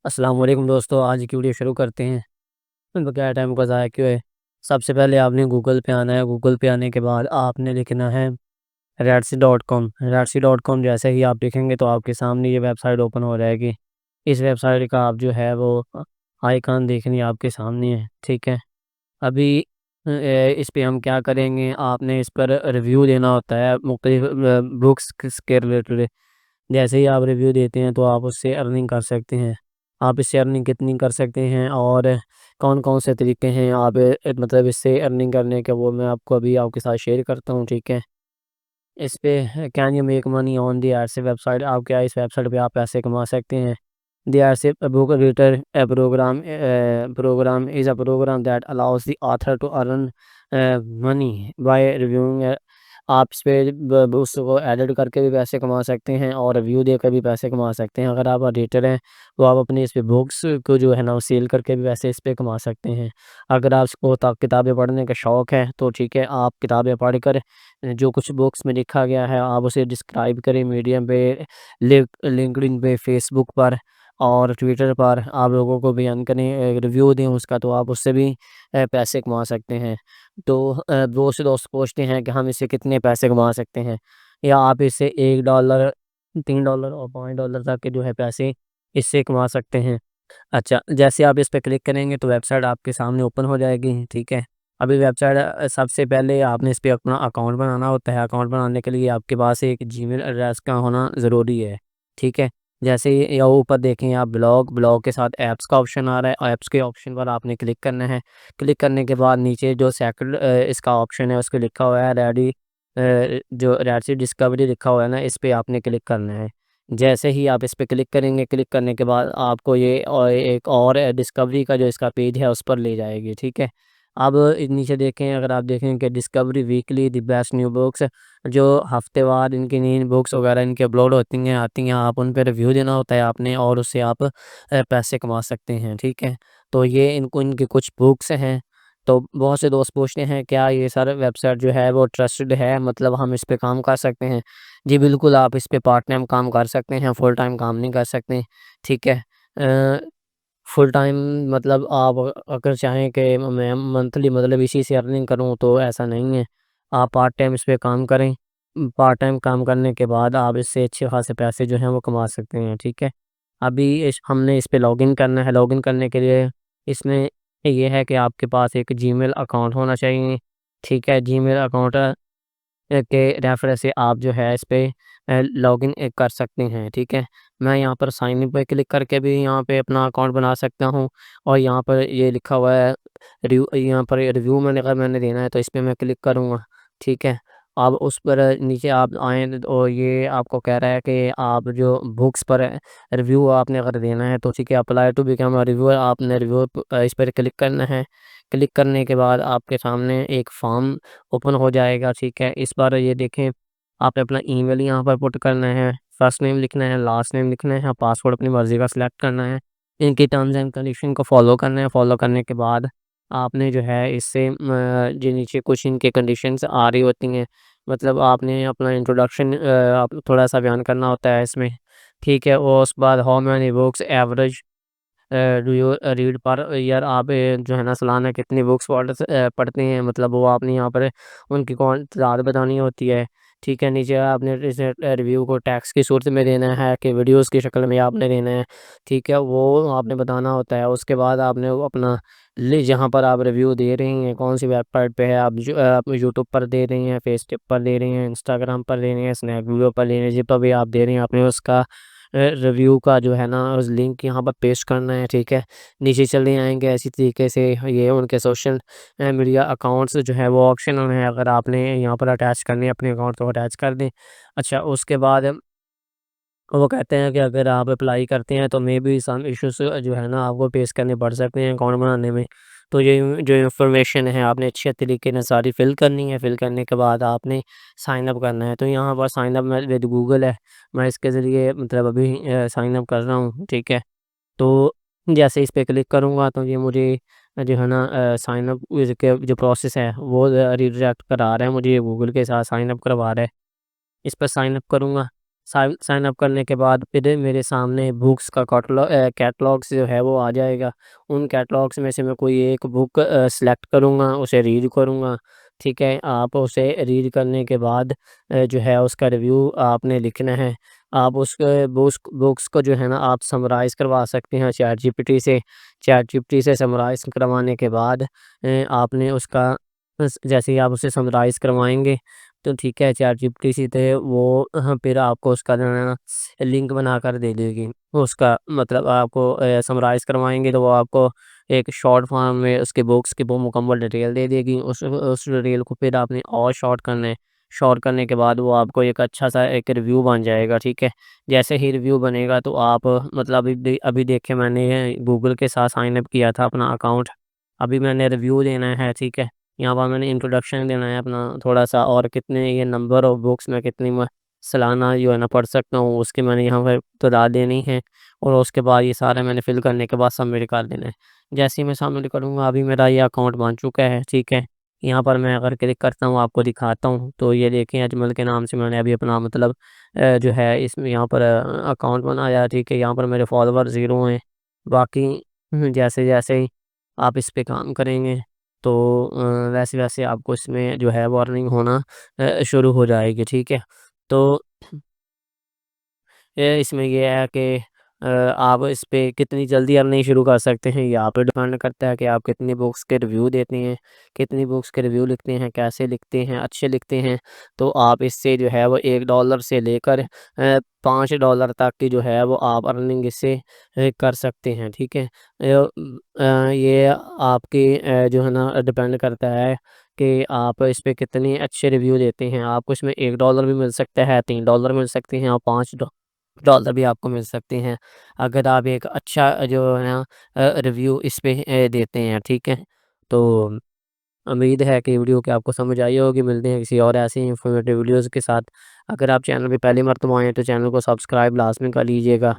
अस्सलाम वालेकुम दोस्तों, आज की वीडियो शुरू करते हैं। बगैर टाइम को ज़ाया किए सबसे पहले आपने गूगल पे आना है। गूगल पे आने के बाद आपने लिखना है रेडसी.com। रेडसी.com जैसे ही आप लिखेंगे तो आपके सामने ये वेबसाइट ओपन हो जाएगी। इस वेबसाइट का आप जो है वो आइकन देखनी आपके सामने है, ठीक है। अभी इस पे हम क्या करेंगे, आपने इस पर रिव्यू देना होता है मुख्तलिफ बुक्स के रिलेटेड। जैसे ही आप रिव्यू देते हैं तो आप उससे अर्निंग कर सकते हैं। आप इससे अर्निंग कितनी कर सकते हैं और कौन-कौन से तरीके हैं आप मतलब इससे अर्निंग करने के, वो मैं आपको अभी आपके साथ शेयर करता हूँ, ठीक है। इस पे can you make money on the Adsy website, आप क्या इस वेबसाइट पे आप पैसे कमा सकते हैं। The Adsy book reader program is a program that allows the author to earn money by reviewing. आप इस पे उसको एडिट करके भी पैसे कमा सकते हैं और रिव्यू देकर भी पैसे कमा सकते हैं। अगर आप एडिटर हैं तो आप अपनी इस पे बुक्स को जो है ना वो सेल करके भी पैसे इस पे कमा सकते हैं। अगर आपको किताबें पढ़ने का शौक़ है तो ठीक है, आप किताबें पढ़कर जो कुछ बुक्स में लिखा गया है आप उसे डिस्क्राइब करें मीडियम पे, लिंक्डइन पे, फेसबुक पर और ट्विटर पर आप लोगों को बयान करें, रिव्यू दें उसका, तो आप उससे भी पैसे कमा सकते हैं। तो बहुत से दोस्त पूछते हैं कि हम इससे कितने पैसे कमा सकते हैं, या आप इससे $1, $3 और $5 तक के जो है पैसे इससे कमा सकते हैं। अच्छा, जैसे आप इस पे क्लिक करेंगे तो वेबसाइट आपके सामने ओपन हो जाएगी, ठीक है। अभी वेबसाइट सबसे पहले आपने इस पे अपना अकाउंट बनाना होता है। अकाउंट बनाने के लिए आपके पास एक जीमेल एड्रेस का होना ज़रूरी है, ठीक है। जैसे ही या ऊपर देखें आप ब्लॉग के साथ ऐप्स का ऑप्शन आ रहा है, ऐप्स के ऑप्शन पर आपने क्लिक करना है। क्लिक करने के बाद नीचे जो सेकंड इसका ऑप्शन है, उसपे लिखा हुआ है जो रेडसी डिस्कवरी लिखा हुआ है ना, इस पे आपने क्लिक करना है। जैसे ही आप इस पे क्लिक करेंगे, क्लिक करने के बाद आपको ये एक और डिस्कवरी का जो इसका पेज है उस पर ले जाएगी, ठीक है। अब नीचे देखें, अगर आप देखें कि discovery weekly the best new books, जो हफ्तेवार इनकी नई बुक्स वगैरह इनकी अपलोड होती हैं, आती हैं, आप उन पे रिव्यू देना होता है आपने और उससे आप पैसे कमा सकते हैं, ठीक है। तो ये इनको इनकी कुछ बुक्स हैं। तो बहुत से दोस्त पूछते हैं क्या ये सर वेबसाइट जो है वो ट्रस्टेड है, मतलब हम इस पे काम कर सकते हैं। जी बिल्कुल, आप इस पे पार्ट टाइम काम कर सकते हैं, फुल टाइम काम नहीं कर सकते, ठीक है। फुल टाइम मतलब आप अगर चाहें कि मैं मंथली मतलब इसी से अर्निंग करूँ तो ऐसा नहीं है। आप पार्ट टाइम इस पे काम करें। पार्ट टाइम काम करने के बाद आप इससे अच्छे खासे पैसे जो हैं वो कमा सकते हैं, ठीक है। अभी हमने इस पे लॉगिन करना है। लॉगिन करने के लिए इसमें ये है कि आपके पास एक जीमेल अकाउंट होना चाहिए, ठीक है। जीमेल अकाउंट के रेफरेंस से आप जो है इस पे लॉगिन कर सकते हैं, ठीक है। मैं यहाँ पर साइन इन पे क्लिक करके भी यहाँ पे अपना अकाउंट बना सकता हूँ और यहाँ पर ये लिखा हुआ है यहाँ पर रिव्यू मैंने अगर मैंने देना है तो इस पे मैं क्लिक करूँगा, ठीक है। अब उस पर नीचे आप आएँ और ये आपको कह रहा है कि आप जो बुक्स पर रिव्यू आपने अगर देना है तो ठीक है, apply to become a reviewer, आपने रिव्यू इस पर क्लिक करना है। क्लिक करने के बाद आपके सामने एक फॉर्म ओपन हो जाएगा, ठीक है। इस बार ये देखें, आपने अपना ईमेल यहाँ पर पुट करना है, फर्स्ट नेम लिखना है, लास्ट नेम लिखना है, पासवर्ड अपनी मर्ज़ी का सिलेक्ट करना है। इनकी टर्म्स एंड कंडीशन को फॉलो करना है। फॉलो करने के बाद आपने जो है इससे जो नीचे कुछ इनके कंडीशंस आ रही होती हैं, मतलब आपने अपना इंट्रोडक्शन आप थोड़ा-सा बयान करना होता है इसमें, ठीक है। और उसके बाद how many books average do you read per year, आप जो है ना सालाना कितनी बुक्स पढ़ते हैं, मतलब वो आपने यहाँ पर उनकी कौन तादाद बतानी होती है, ठीक है। नीचे आपने इस रिव्यू को टेक्स्ट की सूरत में देना है कि वीडियोज़ की शक्ल में आपने देना है, ठीक है, वो आपने बताना होता है। उसके बाद आपने वो अपना जहाँ पर आप रिव्यू दे रही हैं, कौन सी वेबसाइट पे है, आप यूट्यूब पर दे रही हैं, फेसटिप पर दे रही हैं, इंस्टाग्राम पर दे रही हैं, स्नैपडील पर दे रही हैं, जिस पर भी आप दे रही हैं आपने उसका रिव्यू का जो है ना उस लिंक यहाँ पर पेस्ट करना है, ठीक है। नीचे चले आएँगे इसी तरीके से, ये उनके सोशल मीडिया अकाउंट्स जो है वो ऑप्शनल है, अगर आपने यहाँ पर अटैच करनी है अपने अकाउंट तो अटैच कर दें। अच्छा, उसके बाद वो कहते हैं कि अगर आप अप्लाई करते हैं तो मेबी सम इश्यूज़ जो है ना आपको फेस करने पड़ सकते हैं अकाउंट बनाने में। तो ये जो इन्फॉर्मेशन है आपने अच्छे तरीके से सारी फ़िल करनी है। फ़िल करने के बाद आपने साइन अप करना है। तो यहाँ पर साइन अप विद गूगल है। मैं इसके ज़रिए मतलब अभी साइन अप कर रहा हूँ, ठीक है। तो जैसे इस पे क्लिक करूँगा तो ये मुझे जो है ना साइन अप के जो प्रोसेस है वो रिडायरेक्ट करा रहा है मुझे, गूगल के साथ साइन अप करवा रहा है। इस पर साइन अप करूँगा। साइन अप करने के बाद फिर मेरे सामने बुक्स का कैटलॉग्स जो है वो आ जाएगा। उन कैटलॉग्स में से मैं कोई एक बुक सेलेक्ट करूँगा, उसे रीड करूँगा, ठीक है? आप उसे रीड करने के बाद जो है उसका रिव्यू आपने लिखना है। आप उस बुक्स को जो है ना आप समराइज़ करवा सकते हैं चैटजीपीटी से। चैटजीपीटी से समराइज़ करवाने के बाद आपने उसका जैसे ही आप उसे समराइज़ करवाएँगे तो ठीक है, चैटजीपीटी से वो फिर आपको उसका जो है ना लिंक बनाकर दे देगी। उसका मतलब आपको समराइज़ करवाएँगे तो वो आपको एक शॉर्ट फॉर्म में उसके बुक्स की वो मुकम्मल डिटेल दे देगी। उस डिटेल को फिर आपने और शॉर्ट करना है। शॉर्ट करने के बाद वो आपको एक अच्छा-सा एक रिव्यू बन जाएगा, ठीक है? जैसे ही रिव्यू बनेगा तो आप मतलब अभी देखिए मैंने गूगल के साथ साइन अप किया था अपना अकाउंट। अभी मैंने रिव्यू देना है, ठीक है? यहाँ पर मैंने इंट्रोडक्शन देना है अपना थोड़ा-सा और कितने ये नंबर ऑफ बुक्स मैं कितनी म सालाना जो है ना पढ़ सकता हूँ, उसकी मैंने यहाँ पे इब्तदा देनी है और उसके बाद ये सारा मैंने फ़िल करने के बाद सबमिट कर देना है। जैसे ही मैं सबमिट करूँगा अभी मेरा ये अकाउंट बन चुका है, ठीक है? यहाँ पर मैं अगर क्लिक करता हूँ, आपको दिखाता हूँ, तो ये देखें अजमल के नाम से मैंने अभी अपना मतलब जो है इसमें यहाँ पर अकाउंट बनाया है, ठीक है? यहाँ पर मेरे फॉलोवर 0 हैं। बाकी जैसे-जैसे ही आप इस पे काम करेंगे तो वैसे-वैसे आपको इसमें जो है वो अर्निंग होना शुरू हो जाएगी, ठीक है? तो ये इसमें ये है कि आप इस पे कितनी जल्दी अर्निंग शुरू कर सकते हैं, ये आप पे डिपेंड करता है कि आप कितनी बुक्स के रिव्यू देते हैं, कितनी बुक्स के रिव्यू लिखते हैं, कैसे लिखते हैं, अच्छे लिखते हैं। तो आप इससे जो है वो $1 से लेकर $5 तक की जो है वो आप अर्निंग इससे कर सकते हैं, ठीक है? ये आपकी जो है ना डिपेंड करता है कि आप इस पे कितने अच्छे रिव्यू देते हैं। आपको इसमें $1 भी मिल सकता है, $3 मिल सकते हैं और $5 भी आपको मिल सकते हैं, अगर आप एक अच्छा जो है ना रिव्यू इस पे देते हैं, ठीक है? तो उम्मीद है कि वीडियो की आपको समझ आई होगी। मिलते हैं किसी और ऐसे ही इन्फॉर्मेटिव वीडियोज़ के साथ। अगर आप चैनल पे पहली मर्तबा आए हैं तो चैनल को सब्सक्राइब लाज़मी कर लीजिएगा।